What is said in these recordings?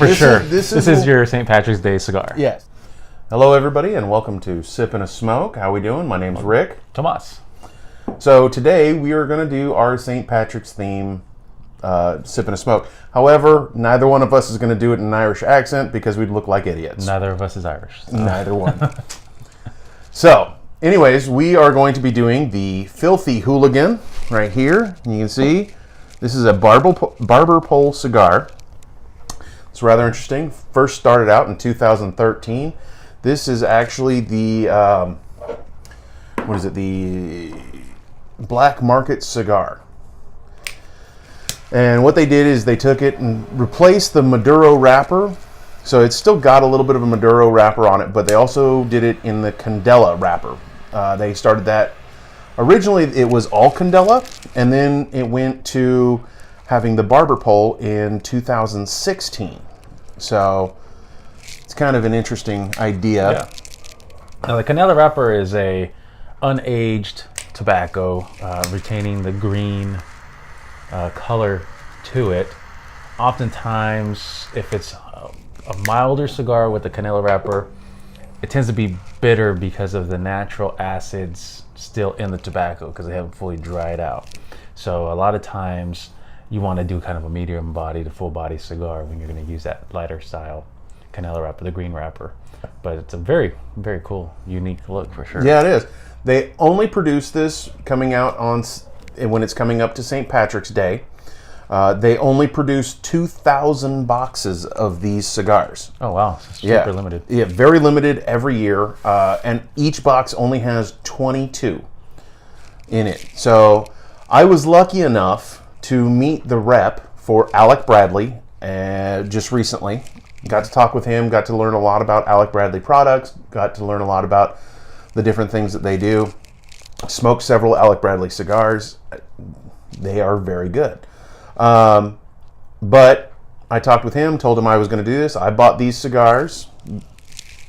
for sure. This is your St. Patrick's Day cigar. Yes. Hello, everybody, and welcome to Sip and a Smoke. How we doing? My name's Rick. Tomas. So today we are going to do our St. Patrick's theme, Sip and a Smoke. However, neither one of us is going to do it in an Irish accent because we'd look like idiots. Neither of us is Irish. So. Neither one. So, anyways, we are going to be doing the Filthy Hooligan right here. You can see this is a barber pole cigar. It's rather interesting. First started out in 2013. This is actually the, the black market cigar. And what they did is they took it and replaced the Maduro wrapper. So it's still got a little bit of a Maduro wrapper on it, but they also did it in the Candela wrapper. They started that. Originally it was all Candela, and then it went to having the barber pole in 2016. So it's kind of an interesting idea. Yeah. Now the Candela wrapper is a unaged tobacco, retaining the green color to it. Oftentimes, if it's a milder cigar with the Candela wrapper, it tends to be bitter because of the natural acids still in the tobacco because they haven't fully dried out. So a lot of times you want to do kind of a medium body to full body cigar when you're going to use that lighter style Candela wrapper, the green wrapper. But it's a very, very cool, unique look for sure. Yeah, it is. They only produce this coming out on when it's coming up to St. Patrick's Day. They only produce 2,000 boxes of these cigars. Oh wow, super limited. Yeah, very limited every year, and each box only has 22 in it. So I was lucky enough to meet the rep for Alec Bradley just recently. Got to talk with him, got to learn a lot about Alec Bradley products, got to learn a lot about the different things that they do. Smoked several Alec Bradley cigars. They are very good. But I talked with him, told him I was going to do this. I bought these cigars,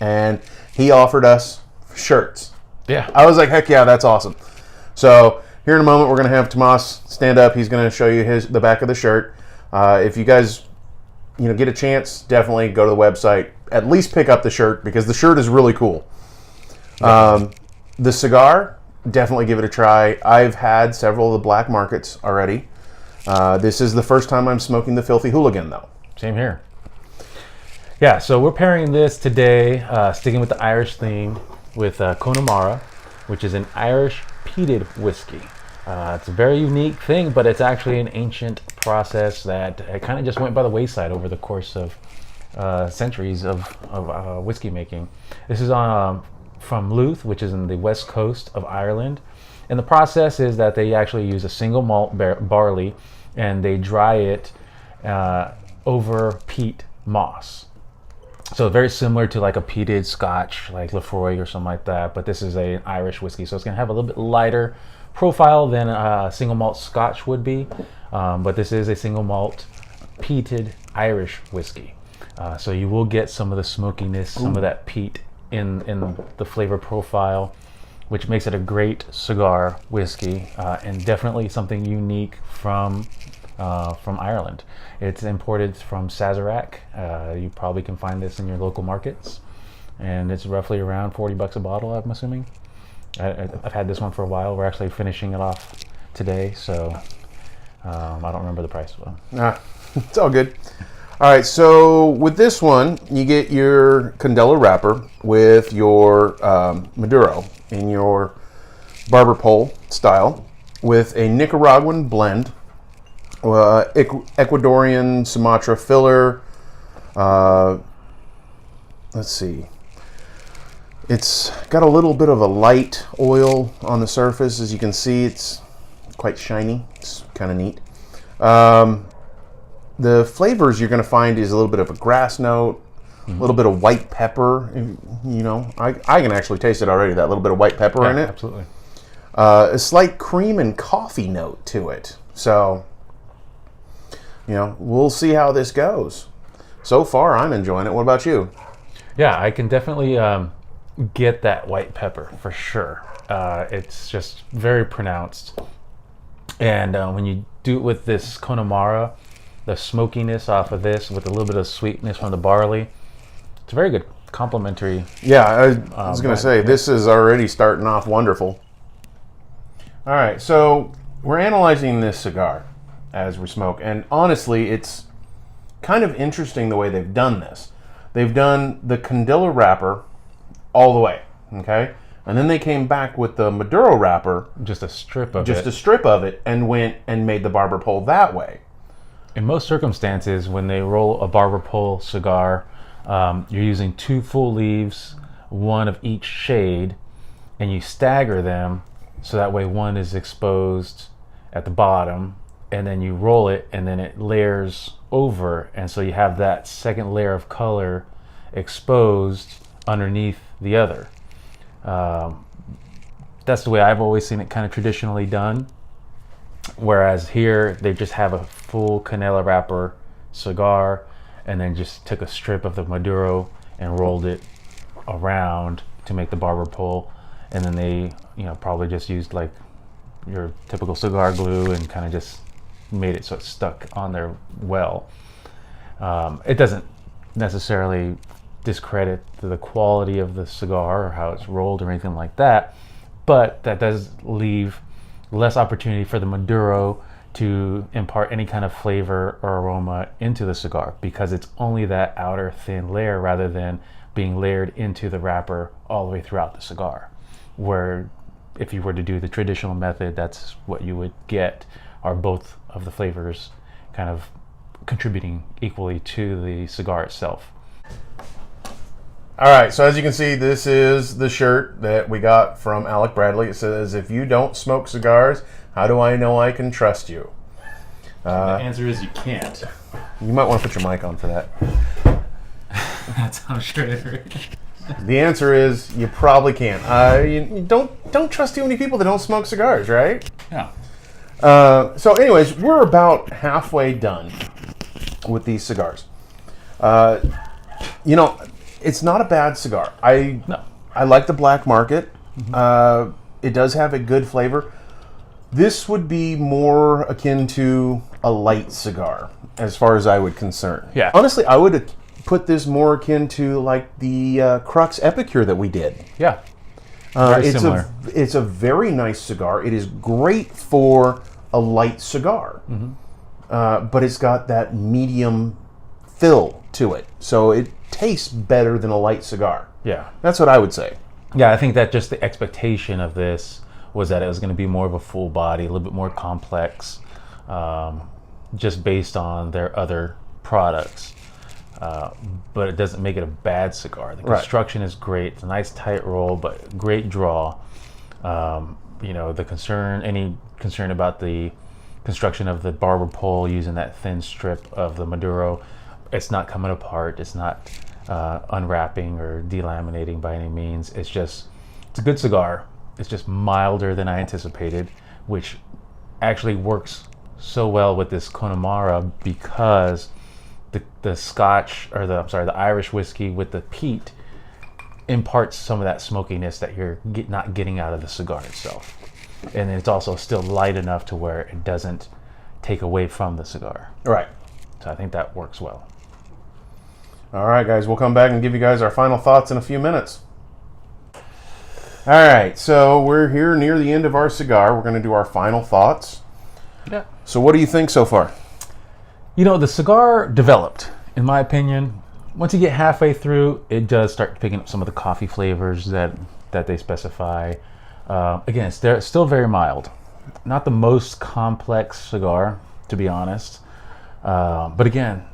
and he offered us shirts. Yeah. I was like, heck yeah, that's awesome. So here in a moment, we're going to have Tomas stand up. He's going to show you the back of the shirt. If you guys, get a chance, definitely go to the website. At least pick up the shirt because the shirt is really cool. The cigar, definitely give it a try. I've had several of the black markets already. This is the first time I'm smoking the Filthy Hooligan, though. Same here. Yeah, so we're pairing this today, sticking with the Irish theme, with Connemara, which is an Irish peated whiskey. It's a very unique thing, but it's actually an ancient process that kind of just went by the wayside over the course of centuries of whiskey making. This is from Louth, which is in the west coast of Ireland. And the process is that they actually use a single malt barley and they dry it over peat moss. So very similar to like a peated Scotch, like Lefroy or something like that, but this is an Irish whiskey. So it's gonna have a little bit lighter profile than a single malt Scotch would be, but this is a single malt peated Irish whiskey. So you will get some of the smokiness, some of that peat in the flavor profile, which makes it a great cigar whiskey, and definitely something unique from Ireland. It's imported from Sazerac. You probably can find this in your local markets, and it's roughly around $40 a bottle, I'm assuming. I've had this one for a while. We're actually finishing it off today, so I don't remember the price. It's all good. All right, so with this one, you get your Candela wrapper with your Maduro in your barber pole style with a Nicaraguan blend, Ecuadorian Sumatra filler. Let's see. It's got a little bit of a light oil on the surface. As you can see, it's quite shiny. It's kind of neat. The flavors you're going to find is a little bit of a grass note, a little bit of white pepper. I can actually taste it already, that little bit of white pepper in it. Absolutely. A slight cream and coffee note to it. So, we'll see how this goes. So far, I'm enjoying it. What about you? Yeah, I can definitely get that white pepper for sure. It's just very pronounced. And when you do it with this Connemara, the smokiness off of this with a little bit of sweetness from the barley. It's a very good complementary. Yeah, I was going to say, this is already starting off wonderful. All right, so we're analyzing this cigar as we smoke, and honestly, it's kind of interesting the way they've done this. They've done the Candela wrapper all the way, okay? And then they came back with the Maduro wrapper, Just a strip of just it. a strip of it, and went and made the barber pole that way. In most circumstances, when they roll a barber pole cigar, you're using 2 full leaves, 1 of each shade, and you stagger them so that way one is exposed at the bottom, and then you roll it, and then it layers over, and so you have that second layer of color exposed underneath the other. That's the way I've always seen it kind of traditionally done. Whereas here, they just have a full Canela wrapper cigar and then just took a strip of the Maduro and rolled it around to make the barber pole. And then they, probably just used like your typical cigar glue and kind of just made it so it stuck on there well. It doesn't necessarily discredit the quality of the cigar or how it's rolled or anything like that, but that does leave less opportunity for the Maduro to impart any kind of flavor or aroma into the cigar because it's only that outer thin layer rather than being layered into the wrapper all the way throughout the cigar. Where if you were to do the traditional method, that's what you would get, are both of the flavors kind of contributing equally to the cigar itself. All right, so as you can see, this is the shirt that we got from Alec Bradley. It says, "If you don't smoke cigars, how do I know I can trust you?" The answer is you can't. You might want to put your mic on for that. That's how I'm sure it is. The answer is you probably can't. You don't trust too many people that don't smoke cigars, right? Yeah. So anyways, we're about halfway done with these cigars. It's not a bad cigar. I like the Black Market. Mm-hmm. It does have a good flavor. This would be more akin to a light cigar, as far as I would concern. Yeah. Honestly, I would put this more akin to like the Crux Epicure that we did. Yeah. Very similar. It's a very nice cigar. It is great for a light cigar, but it's got that medium fill to it, so it tastes better than a light cigar. Yeah. That's what I would say. Yeah, I think that just the expectation of this was that it was going to be more of a full body, a little bit more complex, just based on their other products. But it doesn't make it a bad cigar. The construction is great. It's a nice tight roll, but great draw. Any concern about the construction of the barber pole using that thin strip of the Maduro, it's not coming apart. It's not unwrapping or delaminating by any means. It's a good cigar. It's just milder than I anticipated, which actually works so well with this Connemara because the Scotch, or the Irish whiskey with the peat imparts some of that smokiness that you're not getting out of the cigar itself. And it's also still light enough to where it doesn't take away from the cigar. Right. So I think that works well. All right, guys, we'll come back and give you guys our final thoughts in a few minutes. All right, so we're here near the end of our cigar. We're going to do our final thoughts. Yeah. So what do you think so far? The cigar developed, in my opinion. Once you get halfway through, it does start picking up some of the coffee flavors that they specify. Again, it's still very mild. Not the most complex cigar, to be honest. But again,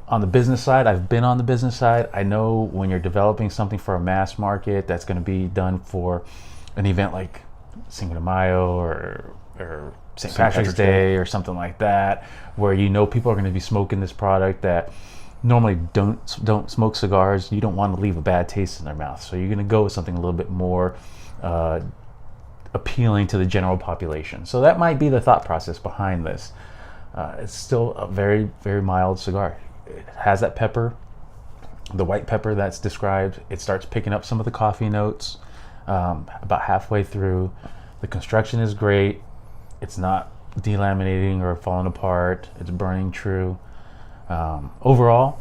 on the business side, I've been on the business side. I know when you're developing something for a mass market that's going to be done for an event like Cinco de Mayo or St. Patrick's Day or something like that, where people are going to be smoking this product that normally don't smoke cigars. You don't want to leave a bad taste in their mouth, so you're going to go with something a little bit more appealing to the general population. So that might be the thought process behind this. It's still a very, very mild cigar. It has that pepper, the white pepper that's described. It starts picking up some of the coffee notes about halfway through. The construction is great. It's not delaminating or falling apart. It's burning true. Overall,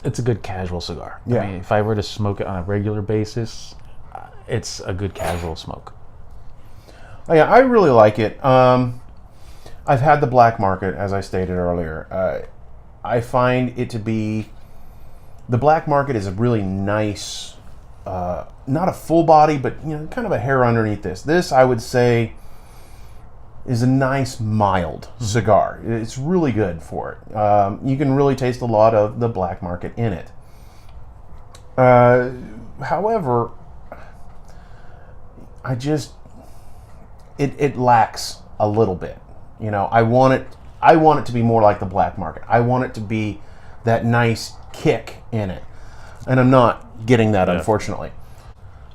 it's a good casual cigar. Yeah. I mean, if I were to smoke it on a regular basis, it's a good casual smoke. Oh, yeah, I really like it. I've had the black market, as I stated earlier. I find it to be, the black market is a really nice, not a full body, but kind of a hair underneath this. This, I would say, is a nice mild cigar. It's really good for it. You can really taste a lot of the black market in it. However, it lacks a little bit. I want it to be more like the black market. I want it to be that nice kick in it, and I'm not getting that, unfortunately.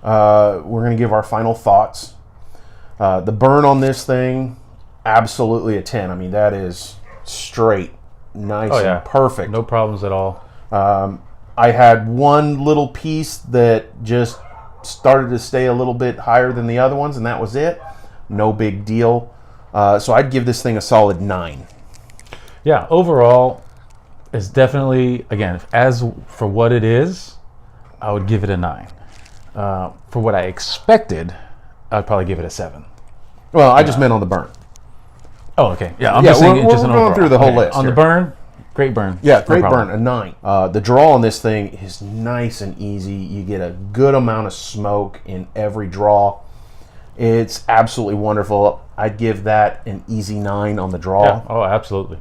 We're going to give our final thoughts. The burn on this thing, absolutely a 10. I mean, that is straight, nice, and perfect. No problems at all. I had one little piece that just started to stay a little bit higher than the other ones, and that was it. No big deal. So I'd give this thing a solid 9. Yeah, overall, it's definitely, again, as for what it is, I would give it a 9. For what I expected, I'd probably give it a 7. Well, I just meant on the burn. Oh, okay. Yeah, I'm just saying we're just an going overall. through the whole list On here. the burn, great burn. Yeah, great No burn, problem. a 9. The draw on this thing is nice and easy. You get a good amount of smoke in every draw. It's absolutely wonderful. I'd give that an easy 9 on the draw. Yeah. Oh, absolutely.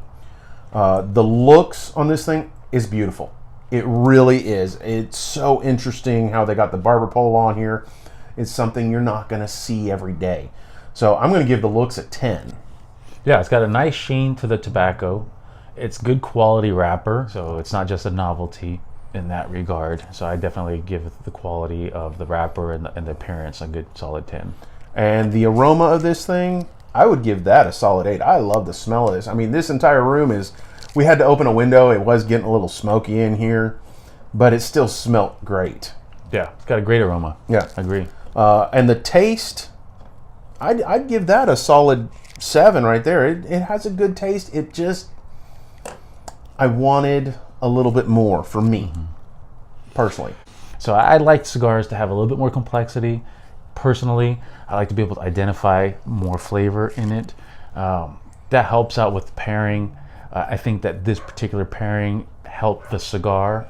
The looks on this thing is beautiful. It really is. It's so interesting how they got the barber pole on here. It's something you're not going to see every day. So I'm going to give the looks a 10. Yeah, it's got a nice sheen to the tobacco. It's good quality wrapper, so it's not just a novelty in that regard. So I definitely give the quality of the wrapper and the appearance a good solid 10. And the aroma of this thing, I would give that a solid 8. I love the smell of this. I mean, this entire room is, we had to open a window. It was getting a little smoky in here, but it still smelt great. Yeah, it's got a great aroma. Yeah. I agree. And the taste, I'd give that a solid 7 right there. It has a good taste. It just, I wanted a little bit more for me, personally. So I like cigars to have a little bit more complexity. Personally, I like to be able to identify more flavor in it. That helps out with pairing. I think that this particular pairing helped the cigar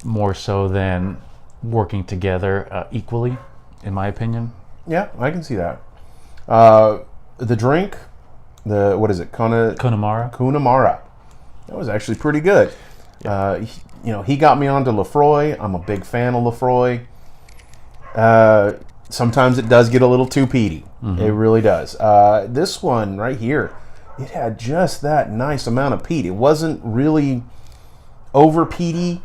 more so than working together equally, in my opinion. Yeah, I can see that. The drink, what is it? Connemara. Connemara. That was actually pretty good. Yeah. He got me onto Lefroy. I'm a big fan of Lefroy. Sometimes it does get a little too peaty. It really does. This one right here, it had just that nice amount of peat. It wasn't really over peaty.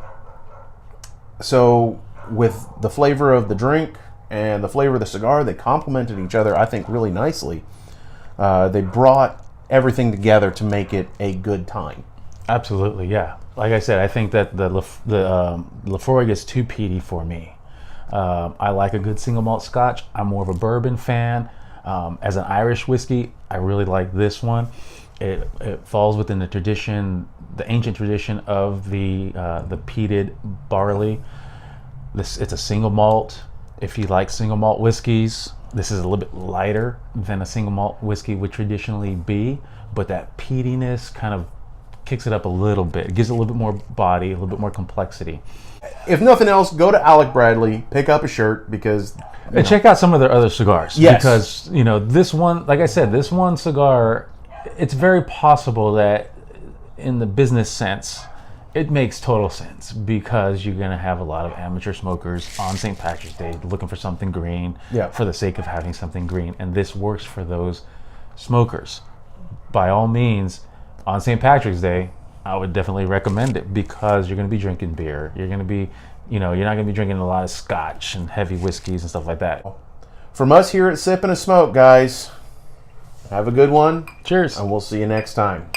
So with the flavor of the drink and the flavor of the cigar, they complemented each other, I think, really nicely. They brought everything together to make it a good time. Absolutely, yeah. Like I said, I think that the Lefroy gets too peaty for me. I like a good single malt Scotch. I'm more of a bourbon fan. As an Irish whiskey, I really like this one. It falls within the tradition, the ancient tradition of the peated barley. It's a single malt. If you like single malt whiskeys, this is a little bit lighter than a single malt whiskey would traditionally be, but that peatiness kind of kicks it up a little bit. It gives it a little bit more body, a little bit more complexity. If nothing else, go to Alec Bradley, pick up a shirt, because... And check out some of their other cigars. Yes. Because, this one, like I said, this one cigar, it's very possible that in the business sense, it makes total sense, because you're going to have a lot of amateur smokers on St. Patrick's Day looking for something green for the sake of having something green. And this works for those smokers. By all means, on St. Patrick's Day, I would definitely recommend it, because you're going to be drinking beer. You're going to be, you're not going to be drinking a lot of Scotch and heavy whiskeys and stuff like that. From us here at Sip and a Smoke, guys, have a good one. Cheers. And we'll see you next time.